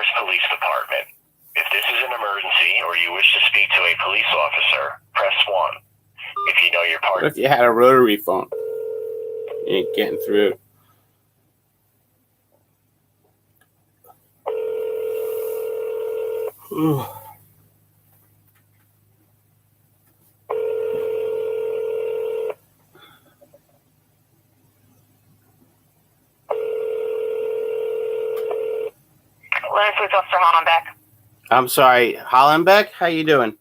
Lyndhurst Police Department. If this is an emergency or you wish to speak to a police officer, press 1. If you know your part. What if you had a rotary phone? You ain't getting through. Lyndhurst Police Officer Hollenbeck. I'm sorry, Hollenbeck? How you doing?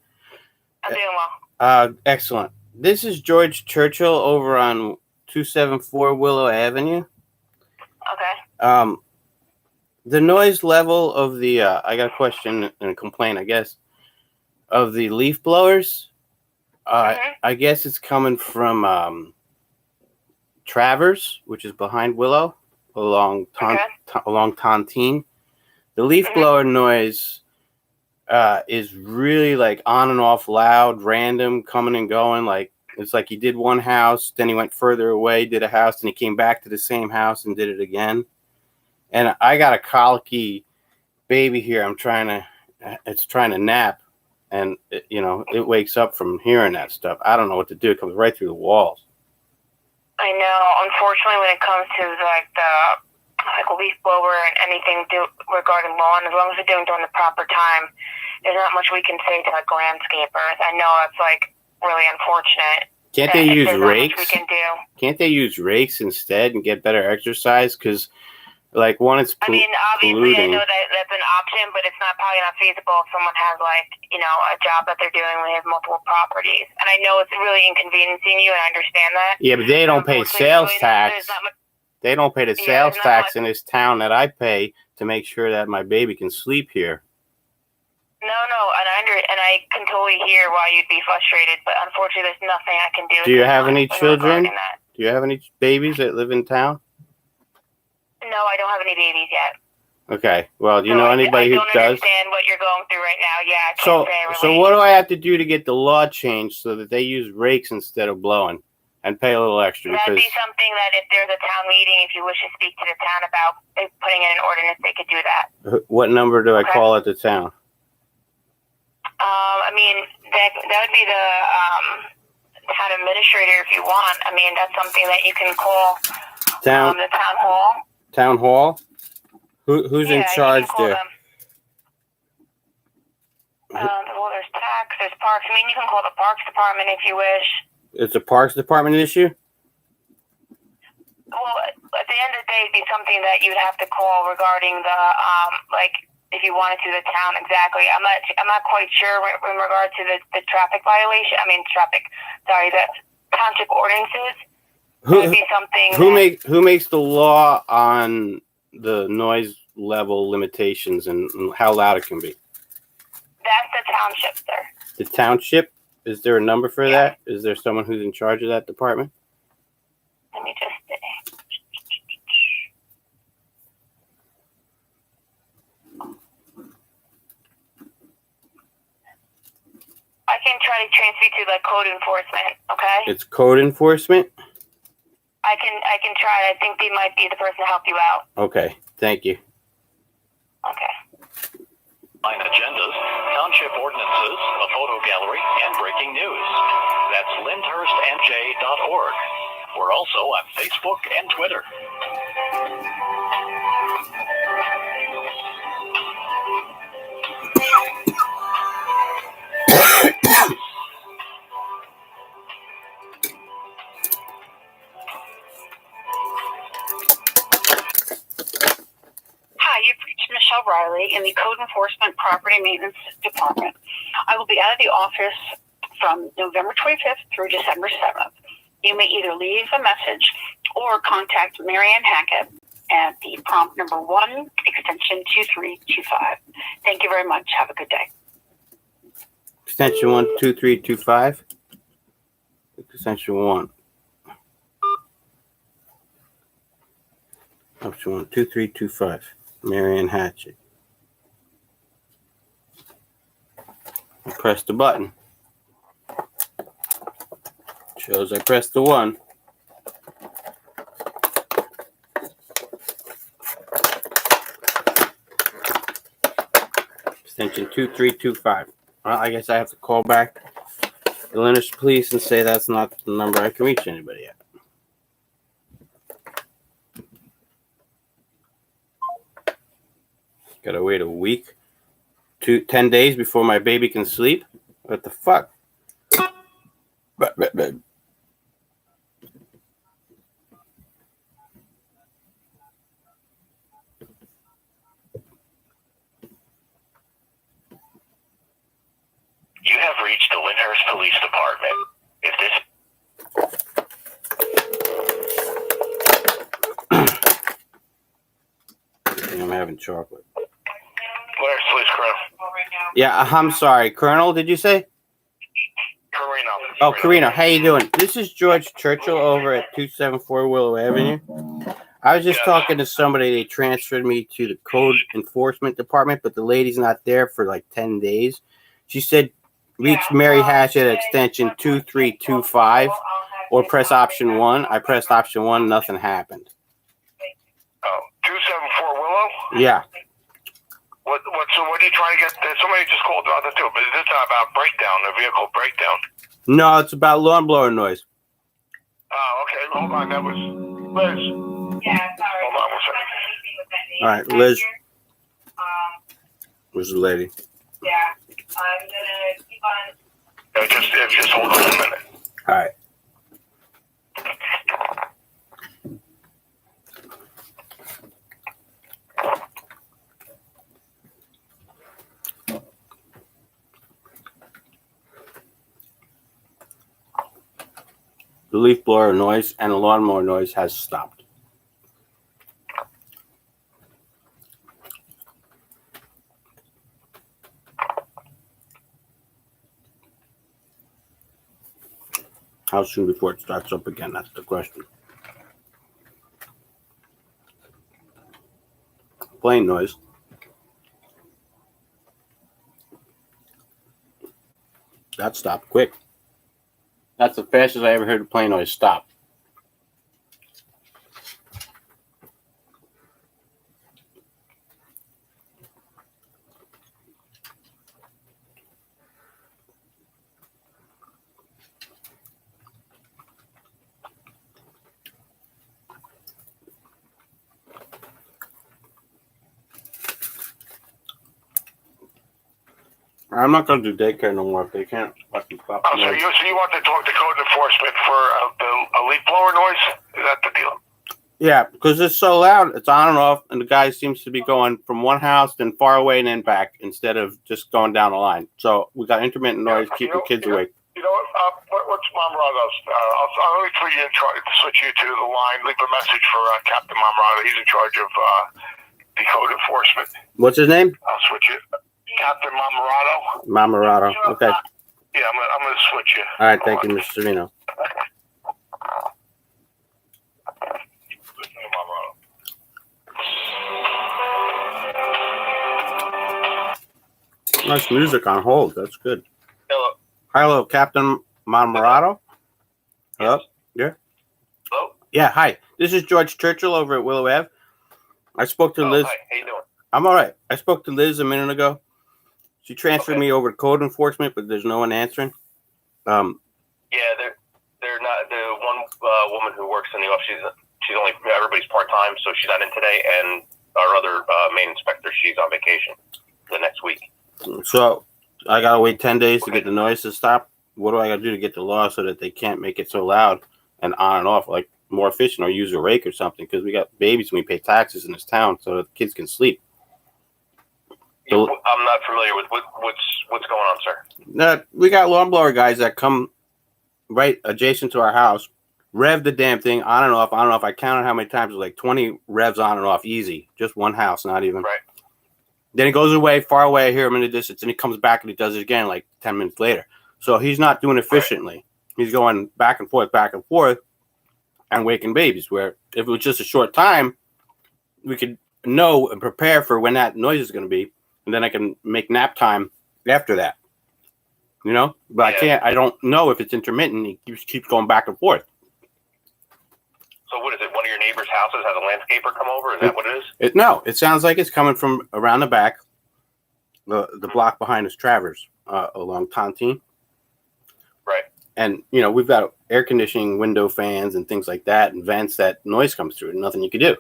I'm doing well. Excellent. This is George Churchill over on 274 Willow Avenue. Okay. The noise level of the, I got a question and a complaint, I guess, of the leaf blowers. I guess it's coming from Travers, which is behind Willow, along Tontine. The leaf blower noise is really like on and off loud, random, coming and going. Like it's like he did one house, then he went further away, did a house, and he came back to the same house and did it again. And I got a colicky baby here. It's trying to nap, and it wakes up from hearing that stuff. I don't know what to do. It comes right through the walls. I know. Unfortunately, when it comes to the leaf blower and anything regarding lawn, as long as they're doing during the proper time, there's not much we can say to like landscapers. I know it's like really unfortunate. Can't they use rakes? We can do. Can't they use rakes instead and get better exercise? Because like one, it's obviously, polluting. I know that's an option, but it's probably not feasible if someone has a job that they're doing when they have multiple properties. And I know it's really inconveniencing you, and I understand that. Yeah, but they don't pay sales tax. They don't pay the sales tax in this town that I pay to make sure that my baby can sleep here. No, and I can totally hear why you'd be frustrated, but unfortunately, there's nothing I can do. Do you have any children? Do you have any babies that live in town? No, I don't have any babies yet. Okay. Well, do you know anybody who does? I don't understand what you're going through right now. Yeah, I can't say. So what do I have to do to get the law changed so that they use rakes instead of blowing and pay a little extra? That'd be something that if there's a town meeting, if you wish to speak to the town about putting in an ordinance, they could do that. What number do I call at the town? That would be the town administrator if you want. That's something that you can call the town hall. Town hall? Who's in charge there? Well, there's tax, there's parks. You can call the parks department if you wish. It's a parks department issue? Well, at the end of the day, it'd be something that you'd have to call regarding the if you wanted to, the town exactly. I'm not quite sure in regard to the traffic violation. The township ordinances. Who makes the law on the noise level limitations and how loud it can be? That's the township, sir. The township? Is there a number for that? Is there someone who's in charge of that department? Let me just see. I can try to transfer you to the code enforcement, okay? It's code enforcement? I can try. I think they might be the person to help you out. Okay, thank you. Okay. Line agendas, township ordinances, a photo gallery, and breaking news. That's lyndhurstnj.org. We're also on Facebook and Twitter. Hi, you've reached Michelle Riley in the Code Enforcement Property Maintenance Department. I will be out of the office from November 25th through December 7th. You may either leave a message or contact Marianne Hackett at the prompt number 1, extension 2325. Thank you very much. Have a good day. Extension 12325. Extension 1. Option 1 2325. Marianne Hatchett. Press the button. Shows I pressed the 1. extension 2325. Well, I guess I have to call back the Lyndhurst Police and say that's not the number I can reach anybody at. Gotta wait a week, 10 days before my baby can sleep? What the fuck? You have reached the Lyndhurst Police Department. If this I'm having chocolate. Lyndhurst Police Colonel. Yeah, I'm sorry. Colonel, did you say? Carino. Oh, Karina, how you doing? This is George Churchill over at 274 Willow Avenue. I was just talking to somebody. They transferred me to the Code Enforcement Department, but the lady's not there for like 10 days. She said, reach Mary Hatch at extension 2325 or press option 1. I pressed option 1. Nothing happened. Oh, 274 Willow? Yeah. So what are you trying to get? Somebody just called about that too, but this is about breakdown, the vehicle breakdown. No, it's about lawn blower noise. Oh, okay. Hold on. That was Liz. Yeah, sorry. Hold on one second. All right, Liz. Where's the lady? Yeah, I'm gonna keep on. Just hold on a minute. All right. The leaf blower noise and the lawnmower noise has stopped. How soon before it starts up again? That's the question. Plane noise. That stopped quick. That's the fastest I ever heard a plane noise stop. I'm not going to do daycare no more if they can't fucking stop. Oh, so you want to talk to code enforcement for a leaf blower noise? Is that the deal? Yeah, because it's so loud. It's on and off, and the guy seems to be going from one house, then far away, and then back, instead of just going down the line. So we got intermittent noise, keeping kids awake. You know what? What's Mamrato's? I'll let you switch you to the line. Leave a message for Captain Mamrato. He's in charge of the code enforcement. What's his name? I'll switch you. Captain Mamrato. Mamarato. Okay. Yeah, I'm going to switch you. All right, thank you, Mr. Savino. Nice music on hold. That's good. Hello. Hello, Captain Mamarato. Hello? Yeah? Hello? Yeah, hi. This is George Churchill over at Willow Ave. I spoke to Liz. Hi, how you doing? I'm all right. I spoke to Liz a minute ago. She transferred me over to code enforcement, but there's no one answering. Yeah, they're not. The one woman who works in the office, she's only, everybody's part-time, so she's not in today, and our other main inspector, she's on vacation the next week. So I gotta wait 10 days to get the noise to stop. What do I gotta do to get the law so that they can't make it so loud and on and off, like more efficient, or use a rake or something? Because we got babies and we pay taxes in this town so that kids can sleep. So, I'm not familiar with what's going on, sir. We got lawn blower guys that come right adjacent to our house, rev the damn thing on and off. I don't know if I counted how many times. It was like 20 revs on and off, easy. Just one house, not even. Right. Then he goes away, far away. I hear him in the distance, and he comes back and he does it again like 10 minutes later. So he's not doing it efficiently. Right. He's going back and forth, and waking babies. Where if it was just a short time, we could know and prepare for when that noise is going to be, and then I can make nap time after that. You know, but yeah. I don't know if it's intermittent. He keeps going back and forth. So what is it? One of your neighbor's houses has a landscaper come over? Is that what it is? No, it sounds like it's coming from around the back, the block behind us, Travers, along Tontine. Right. And, you know, we've got air conditioning, window fans, and things like that, and vents that noise comes through, and nothing you can do.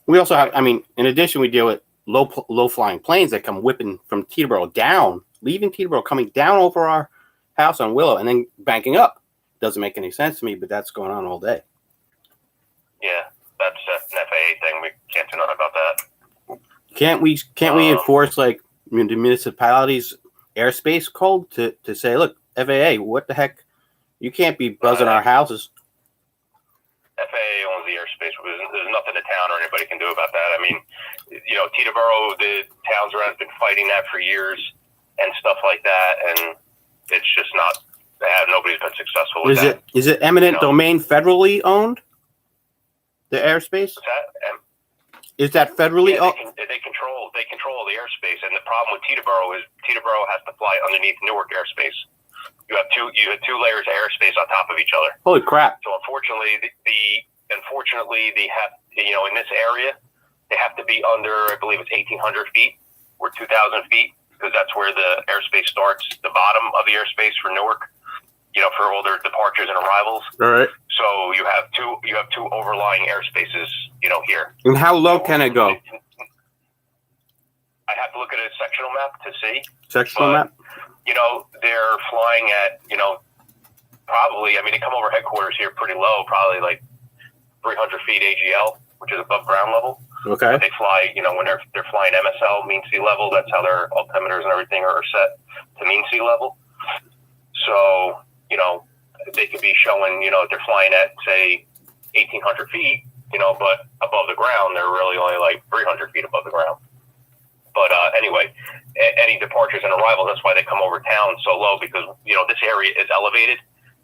We also have, I mean, in addition, we deal with low flying planes that come whipping from Teterboro down, leaving Teterboro, coming down over our house on Willow, and then banking up. Doesn't make any sense to me, but that's going on all day. Yeah, that's an FAA thing. We can't do nothing about that. Can't we enforce, like, the municipalities' airspace code to say, look, FAA, what the heck? You can't be buzzing our houses. FAA owns the airspace. There's nothing the town or anybody can do about that. I mean, you know, Teterboro, the towns around have been fighting that for years and stuff like that, and it's just not. Nobody's been successful with that. Is it eminent domain federally owned? The airspace? Is that federally owned? They control the airspace, and the problem with Teterboro is Teterboro has to fly underneath Newark airspace. You have two layers of airspace on top of each other. Holy crap! So unfortunately, they have, you know, in this area, they have to be under, I believe it's 1,800 feet or 2,000 feet, because that's where the airspace starts. The bottom of the airspace for Newark, you know, for all their departures and arrivals. All right. So you have two overlying airspaces, you know, here. And how low can it go? I have to look at a sectional map to see. Sectional map? You know, they're flying at, you know, probably, I mean, they come over headquarters here pretty low, probably like 300 feet AGL, which is above ground level. Okay. They fly, you know, when they're flying MSL, mean sea level, that's how their altimeters and everything are set to mean sea level. So, you know, they could be showing, you know, if they're flying at, say, 1,800 feet, you know, but above the ground, they're really only like 300 feet above the ground. But anyway, any departures and arrivals, that's why they come over town so low, because, you know, this area is elevated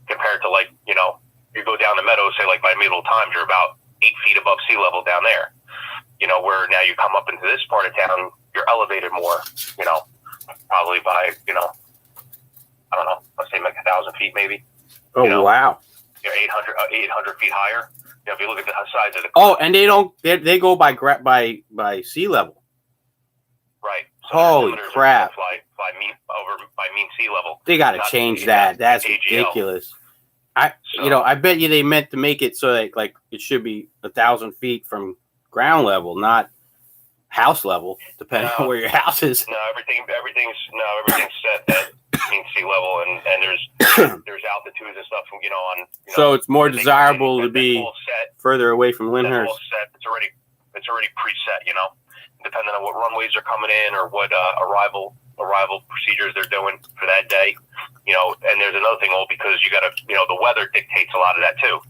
compared to, like, you know, you go down the meadows, say, like, by Medieval Times, you're about 8 feet above sea level down there. You know, where now you come up into this part of town, you're elevated more, you know, probably by, you know, I don't know, let's say like 1,000 feet maybe. Oh, you know, wow. You're 800 feet higher. You know, if you look at the size of the... Oh, and they go by sea level. Right. So holy crap. Fly over by mean sea level. They got to change that. That's ridiculous. You know, I bet you they meant to make it so that, like, it should be 1,000 feet from ground level, not house level, depending on where your house is. No, everything's set at mean sea level, and there's altitudes and stuff, you know, on. You know, so it's more desirable to be further away from Lyndhurst. It's already preset, you know, depending on what runways are coming in or what arrival procedures they're doing for that day, you know. And there's another thing, because you got to, you know, the weather dictates a lot of that too,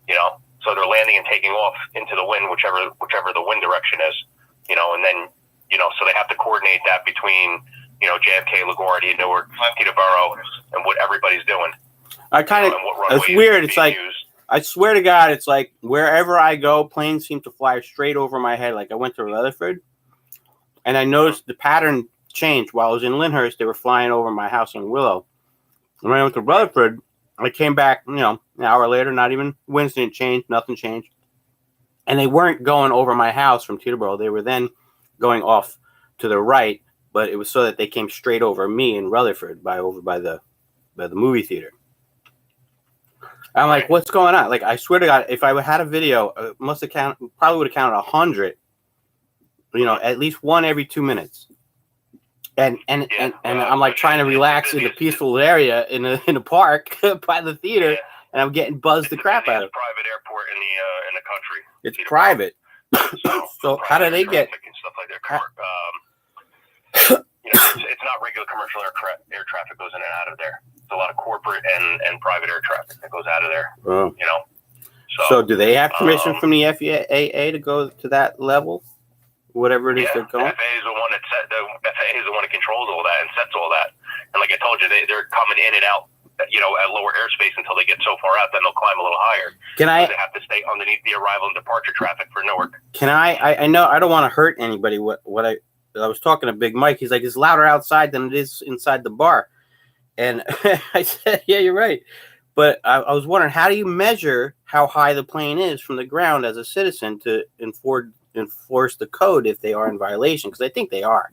you know. So they're landing and taking off into the wind, whichever the wind direction is, you know, and then, you know, so they have to coordinate that between, you know, JFK, LaGuardia, Newark, Teterboro, and what everybody's doing. It's weird. It's like, I swear to God, it's like wherever I go, planes seem to fly straight over my head. Like I went to Rutherford, and I noticed the pattern changed. While I was in Lyndhurst, they were flying over my house in Willow. And when I went to Rutherford, I came back, you know, an hour later, not even winds didn't change, nothing changed. And they weren't going over my house from Teterboro. They were then going off to the right, but it was so that they came straight over me in Rutherford over by the movie theater. I'm like, what's going on? Like, I swear to God, if I had a video, probably would have counted 100, you know, at least one every 2 minutes. And I'm like trying to relax in a peaceful area in a park by the theater, and I'm getting buzzed the crap out of it. It's a private airport in the country. It's private. So how do they get? And stuff like that. You know, it's not regular commercial air traffic goes in and out of there. It's a lot of corporate and private air traffic that goes out of there. Oh. You know. So do they have permission from the FAA to go to that level? Whatever it is they're going. The FAA is the one that controls all that and sets all that. And like I told you, they're coming in and out, you know, at lower airspace until they get so far out, then they'll climb a little higher. They have to stay underneath the arrival and departure traffic for Newark. Can I know I don't want to hurt anybody. What I was talking to Big Mike. He's like, it's louder outside than it is inside the bar. And I said, yeah, you're right. But I was wondering, how do you measure how high the plane is from the ground as a citizen to enforce the code if they are in violation? Because I think they are.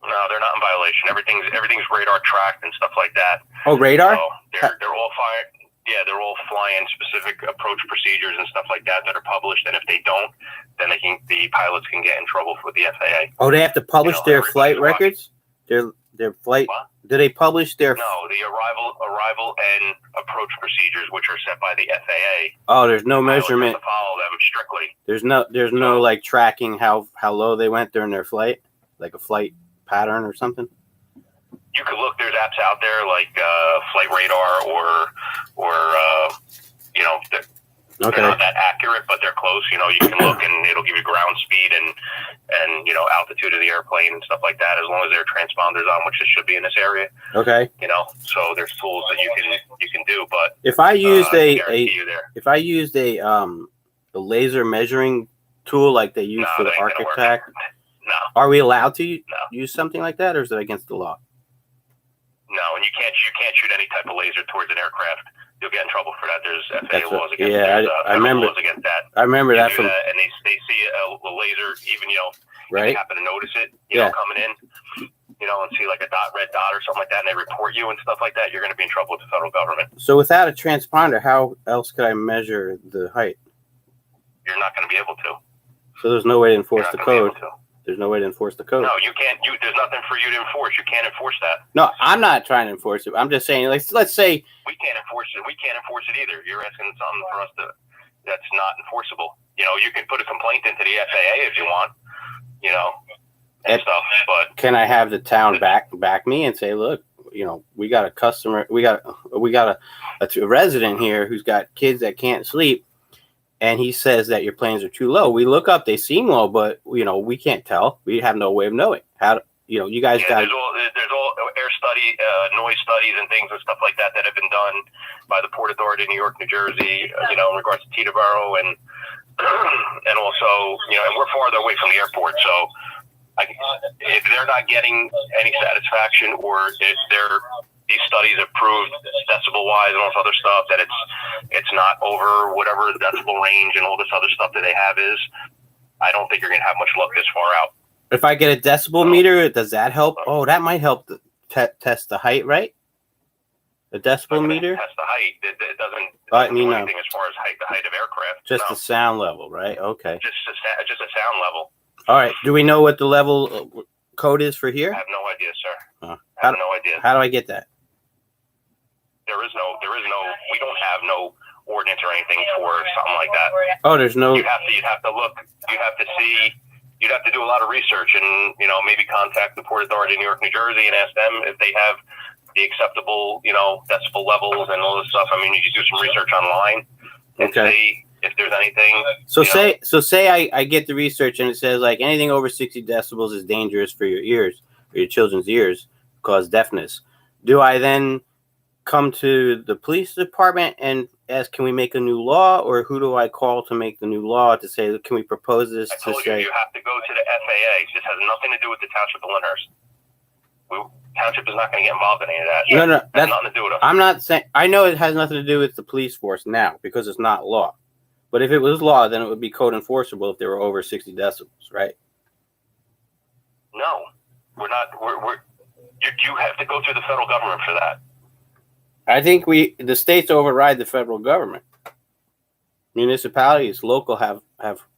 No, they're not in violation. Everything's radar tracked and stuff like that. Oh, radar? So they're all flying. Yeah, they're all flying specific approach procedures and stuff like that are published. And if they don't, then the pilots can get in trouble with the FAA. Oh, they have to publish their flight everybody's records? Their flight? What? Do they publish their? No, the arrival and approach procedures, which are set by the FAA. Oh, there's no Pilots have measurement. to follow them strictly. There's no like tracking how low they went during their flight, like a flight pattern or something. You could look. There's apps out there like Flight Radar or you know. Okay. They're not that accurate, but they're close. You know, you can look and it'll give you ground speed and you know altitude of the airplane and stuff like that. As long as there are transponders on, which it should be in this area. Okay. You know, so there's tools that you can do. But If I used if I used a laser measuring tool like they use for the that ain't gonna work. architect, No, are we allowed to No. use something like that, or is it against the law? no, and you can't shoot any type of laser towards an aircraft. You'll get in trouble for that. There's FAA That's laws what- against yeah, there's, I remember- laws against that. I remember You that do from that, and they see a laser, even if right. you happen to notice it, you Yeah. know, coming in, and see like a red dot or something like that, and they report you and stuff like that, you're going to be in trouble with the federal government. So without a transponder, how else could I measure the height? You're not going to be able to. So there's no way to You're enforce not the gonna be able code. to. There's no way to enforce the code. No, you can't. There's nothing for you to enforce. You can't enforce that. No, I'm not trying to enforce it. I'm just saying, like, let's say, We can't enforce it. We can't enforce it either. You're asking something for us that's not enforceable. You can put a complaint into the FAA if you want, and stuff. But can I have the town back me and say, look, we got a customer, we got a resident here who's got kids that can't sleep, and he says that your planes are too low. We look up, they seem low, but we can't tell. We have no way of knowing. How you guys got. there's all air study, noise studies, and things and stuff like that have been done by the Port Authority of New York, New Jersey. In regards to Teterboro and also and we're farther away from the airport, so. If they're not getting any satisfaction, or if these studies have proved decibel-wise and all this other stuff that it's not over whatever the decibel range and all this other stuff that they have is, I don't think you're going to have much luck this far out. If I get a decibel meter, does that help? Oh, that might help to test the height, right? The decibel meter? Test the height. It doesn't no. do anything as far as the height of aircraft. Just No. the sound level, right? Okay. Just a sound level. All right. Do we know what the level code is for here? I have no idea, sir. I How have no idea. How do I get that? There is no, we don't have no ordinance or anything for something like that. Oh, there's no. You'd have to look, you'd have to see, you'd have to do a lot of research and, maybe contact the Port Authority of New York, New Jersey and ask them if they have the acceptable, decibel levels and all this stuff. I mean, you could do some research online and Okay. see if there's anything. So say I get the research and it says like anything over 60 decibels is dangerous for your ears or your children's ears, cause deafness. Do I then come to the police department and ask, can we make a new law, or who do I call to make the new law to say, can we propose this I to told say? you have to go to the FAA. This has nothing to do with the Township of Lyndhurst. Township is not going to get involved in any of that. No, It has nothing to do with us. I'm not saying. I know it has nothing to do with the police force now because it's not law. But if it was law, then it would be code enforceable if they were over 60 decibels, right? No, we're not. You have to go through the federal government for that. I think the states override the federal government. Municipalities, local have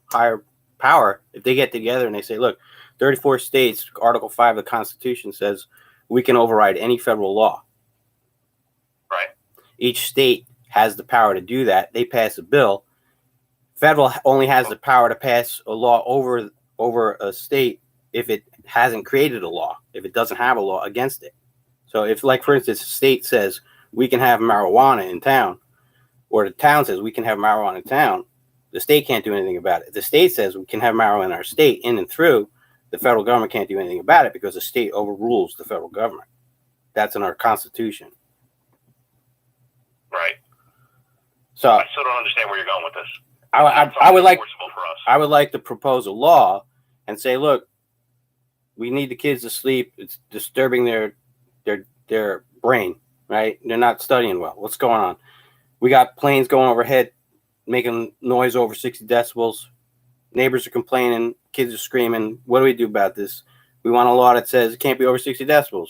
higher power if they get together and they say, look, 34 states, Article 5 of the Constitution says we can override any federal law. Right. Each state has the power to do that. They pass a bill. Federal only has the power to pass a law over a state if it hasn't created a law, if it doesn't have a law against it. So if, like, for instance, a state says we can have marijuana in town, or the town says we can have marijuana in town, the state can't do anything about it. If the state says we can have marijuana in our state, in and through, the federal government can't do anything about it because the state overrules the federal government. That's in our Constitution. Right. So I still don't understand where you're going with this. I would like enforceable for us. I would like to propose a law and say, look, we need the kids to sleep. It's disturbing their brain, right? They're not studying well. What's going on? We got planes going overhead, making noise over 60 decibels. Neighbors are complaining. Kids are screaming. What do we do about this? We want a law that says it can't be over 60 decibels.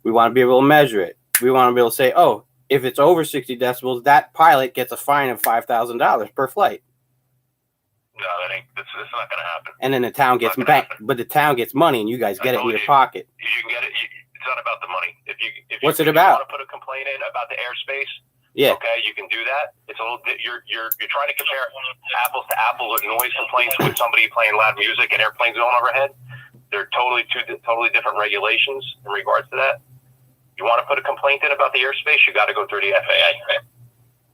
We want to be able to measure it. We want to be able to say, oh, if it's over 60 decibels, that pilot gets a fine of $5,000 per flight. No, that's not going to happen. And then the town gets back, but the town gets money, and you guys get it in your pocket. You can get it. It's not about the money. What's it about? If you want to put a complaint in about the airspace, yeah. Okay, you can do that. It's a little. You're trying to compare apples to apples with noise complaints with somebody playing loud music and airplanes going overhead. They're totally different regulations in regards to that. You want to put a complaint in about the airspace, you got to go through the FAA.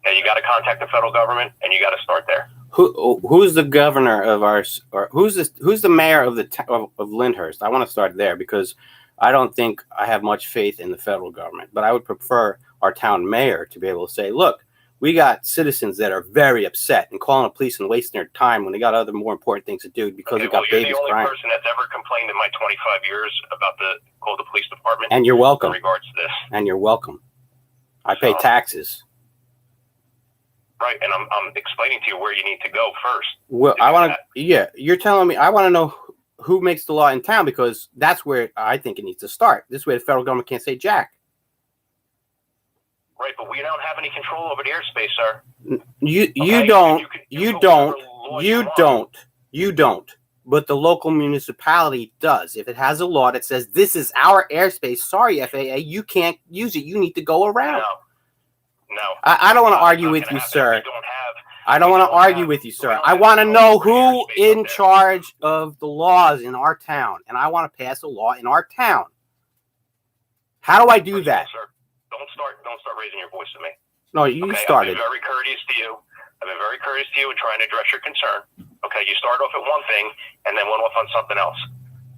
And you got to contact the federal government, and you got to start there. Who's the governor of ours, or who's the mayor of of Lyndhurst? I want to start there because I don't think I have much faith in the federal government, but I would prefer our town mayor to be able to say, look, we got citizens that are very upset and calling the police and wasting their time when they got other more important things to do because we got babies crying. You're the only person that's ever complained in my 25 years about call the police department. And you're welcome. In regards to this. And you're welcome. I pay taxes. Right, and I'm explaining to you where you need to go first. Well, you're telling me, I want to know who makes the law in town because that's where I think it needs to start. This way the federal government can't say jack. Right, but we don't have any control over the airspace, sir. You don't. But the local municipality does. If it has a law that says this is our airspace, sorry, FAA, you can't use it. You need to go around. No. I don't want to argue with you, sir. I don't want to argue with you, sir. I want to know who in charge of the laws in our town, and I want to pass a law in our town. How do I do that? Sir, don't start raising your voice to me. No, you started. I've been very courteous to you. I've been very courteous to you in trying to address your concern. Okay, you start off at one thing and then went off on something else.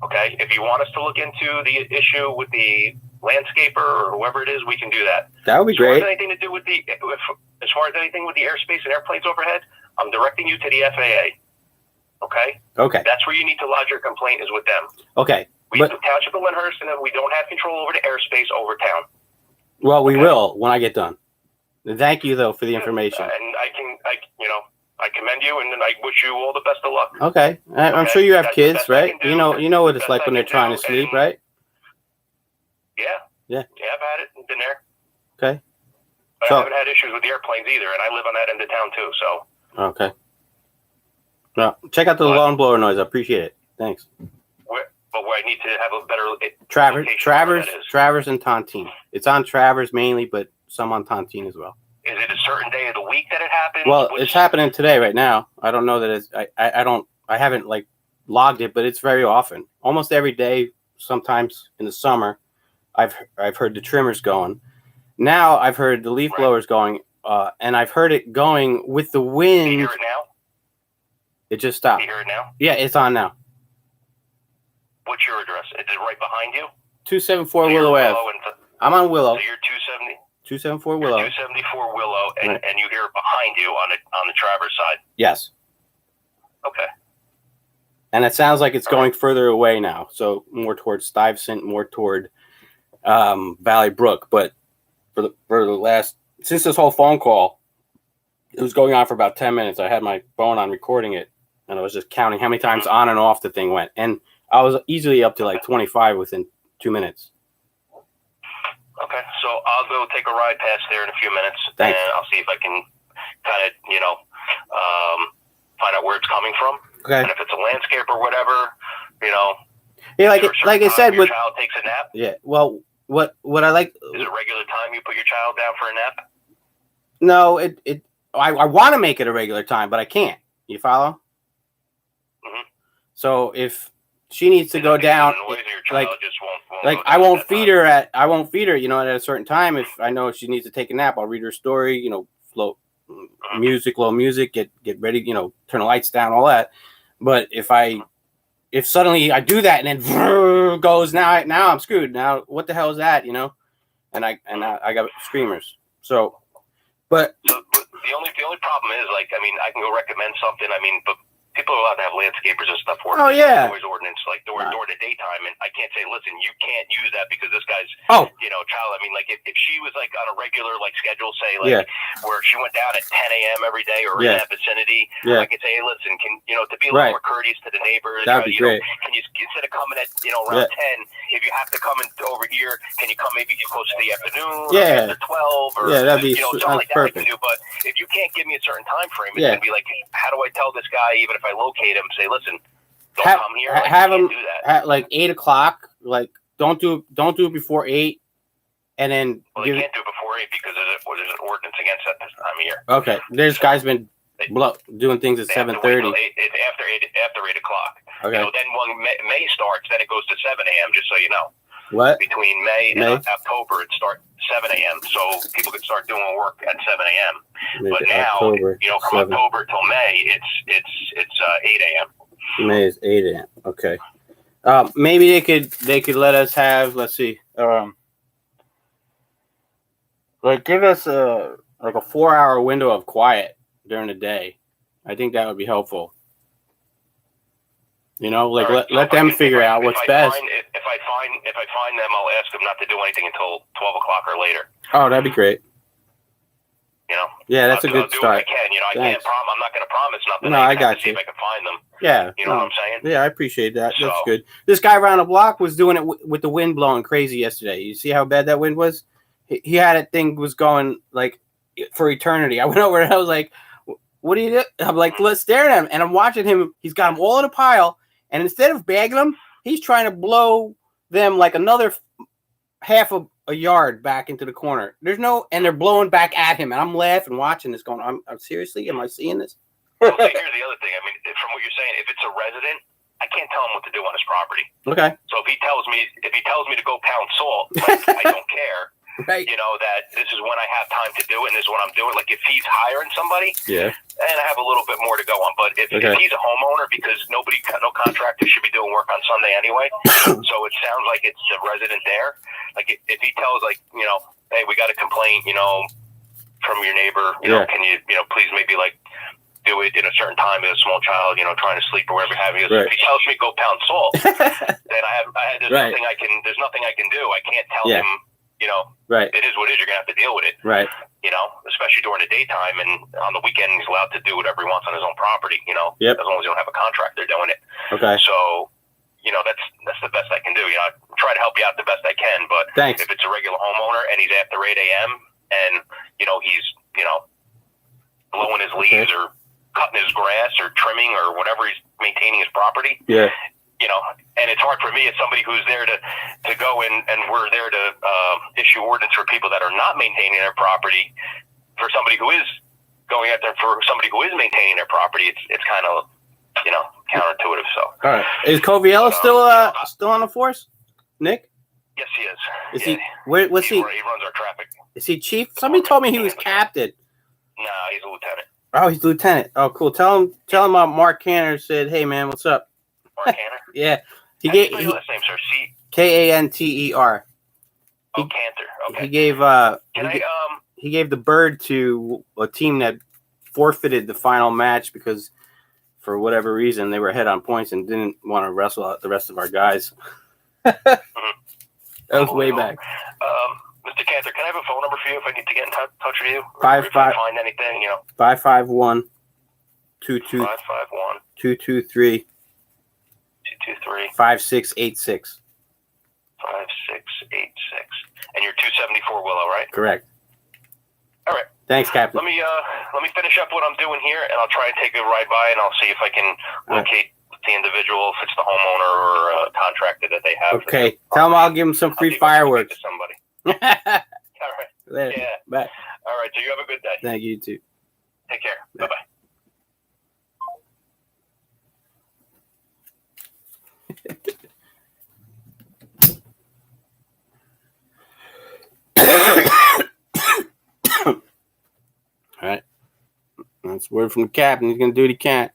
Okay, if you want us to look into the issue with the landscaper or whoever it is, we can do that. That would be great. As far as anything with the airspace and airplanes overhead, I'm directing you to the FAA. Okay? Okay. That's where you need to lodge your complaint is with them. Okay. We the Township of Lyndhurst, and we don't have control over the airspace over town. Well, we will when I get done. Thank you, though, for the information. And I commend you, and I wish you all the best of luck. Okay. I'm sure you have kids, right? You know what it's like when they're trying to sleep, right? Yeah. Yeah. Yeah, I've had it. Been there. Okay. I haven't had issues with the airplanes either, and I live on that end of town too, so. Okay. Well, check out the lawn blower noise. I appreciate it. Thanks. But where I need to have a better Travers and Tontine. It's on Travers mainly, but some on Tontine as well. Is it a certain day of the week that it happens? Well, it's happening today, right now. I don't know that it's. I haven't logged it, but it's very often, almost every day. Sometimes in the summer, I've heard the trimmers going. Now I've heard the leaf blowers going, and I've heard it going with the wind. Do you hear it now? It just stopped. Do you hear it now? Yeah, it's on now. What's your address? Is it right behind you? 274 Willow Ave. I'm on Willow. So you're 274 Willow. 274 Willow, and you hear it behind you on the Travers side. Yes. Okay. And it sounds like it's going further away now, so more towards Stuyvesant, more toward Valley Brook. But for the last, since this whole phone call, it was going on for about 10 minutes. I had my phone on recording it, and I was just counting how many times on and off the thing went, and I was easily up to 25 within 2 minutes. Okay, so I'll go take a ride past there in a few minutes, Thanks. And I'll see if I can kind of, find out where it's coming from. Okay. And if it's a landscape or whatever, Yeah, like I said, your child takes a nap. Yeah. Well, what I like is it regular time you put your child down for a nap? No, I want to make it a regular time, but I can't. You follow? Mm-hmm. So if she needs to go down, I won't feed her at a certain time. If I know she needs to take a nap, I'll read her a story. Low music, get ready. Turn the lights down, all that. But if suddenly I do that and then goes now I'm screwed. Now what the hell is that? And I got screamers. So, but the only problem is I can go recommend something. But people are allowed to have landscapers and stuff for it. Oh yeah. Noise ordinance, the during the daytime, and I can't say, listen, you can't use that because this guy's, Oh. child. I mean, like if she was like on a regular like schedule, say like where she went down at 10 a.m. every day or in that vicinity, I could say, hey, listen, can to be a little more courteous to the neighbors? That'd be great. Can you, instead of coming at around 10, if you have to come in over here, can you come maybe close to the afternoon? Or after 12, or that'd be something like that. perfect. I can do, but if you can't give me a certain time frame, it's gonna be like, how do I tell this guy, even if I locate him, say, listen, don't come here. Like, have him do that. at like 8 o'clock. Like don't do it before 8, and then they can't do it before 8 because there's an ordinance against that this time of year. Okay, there's guys been doing things at 7:30. It's after 8 o'clock. Okay. Then when May starts, then it goes to 7 a.m. Just so you know. What? Between May and October, it starts 7 a.m. So people can start doing work at 7 a.m. But now, October, from October till May, it's 8 a.m. May is 8 a.m. Okay. Maybe they could let us have. Let's see. Like give us a 4-hour window of quiet during the day. I think that would be helpful. Like let them figure out what's best. If I find them, I'll ask them not to do anything until 12 o'clock or later. Oh, that'd be great. Yeah, that's a good start. I'll do what I can. I can't promise. I'm not going to promise nothing. No, I got you. See if I can find them. Yeah, you know what I'm saying. Yeah, I appreciate that. That's good. This guy around the block was doing it with the wind blowing crazy yesterday. You see how bad that wind was? He had it thing was going like for eternity. I went over and I was like, "What do you do?" I'm like, let's stare at him, and I'm watching him. He's got them all in a pile, and instead of bagging them, he's trying to blow them like another half of a yard back into the corner. And they're blowing back at him, and I'm laughing, watching this, going, I'm seriously, am I seeing this? Well, here's the other thing. I mean, from what you're saying, if it's a resident, I can't tell him what to do on his property. Okay. So if he tells me to go pound salt, like, I don't care. Right. That this is when I have time to do it, and this is what I'm doing. Like if he's hiring somebody, and I have a little bit more to go on. But if he's a homeowner, because no contractor should be doing work on Sunday anyway. So it sounds like it's a resident there. Like if he tells hey, we got a complaint, from your neighbor, can you, please maybe like do it in a certain time as a small child, trying to sleep or whatever have you. If he tells me go pound salt, then there's nothing I can do. I can't tell him. It is what it is. You're gonna have to deal with it. Right. Especially during the daytime, and on the weekend he's allowed to do whatever he wants on his own property. As long as you don't have a contractor doing it. Okay. So, that's the best I can do. I try to help you out the best I can. But thanks. If it's a regular homeowner and he's after 8 a.m. and he's blowing his leaves or cutting his grass or trimming or whatever, he's maintaining his property. Yeah. And it's hard for me as somebody who's there to go in, and we're there to issue ordinance for people that are not maintaining their property. For somebody who is going out there, for somebody who is maintaining their property, it's kind of counterintuitive. So, all right, is Coviello still on the force, Nick? Yes, he is. Is he? What's he? He runs our traffic. Is he chief? Somebody told me he was captain. No, he's a lieutenant. Oh, he's lieutenant. Oh, cool. Tell him Mark Cantor said, "Hey, man, what's up?" Mark Cantor. Yeah, last name, sir. Kanter. Oh, Cantor. Okay. He gave he gave the bird to a team that forfeited the final match because for whatever reason they were ahead on points and didn't want to wrestle out the rest of our guys. That was way back. Mr. Cantor, can I have a phone number for you if I need to get in touch with you? Find anything, 551 551 223 5686. 5686. And you're 274 Willow, right? Correct. All right. Thanks, Captain. Let me finish up what I'm doing here, and I'll try and take a ride by, and I'll see if I can locate the individual, if it's the homeowner or a contractor that they have. Okay. Tell them I'll give them some free fireworks. To somebody. All right. Later. Yeah. Bye. All right. So you have a good day. Thank you too. Take care. Bye bye. All right. That's word from the captain. He's going to do what he can.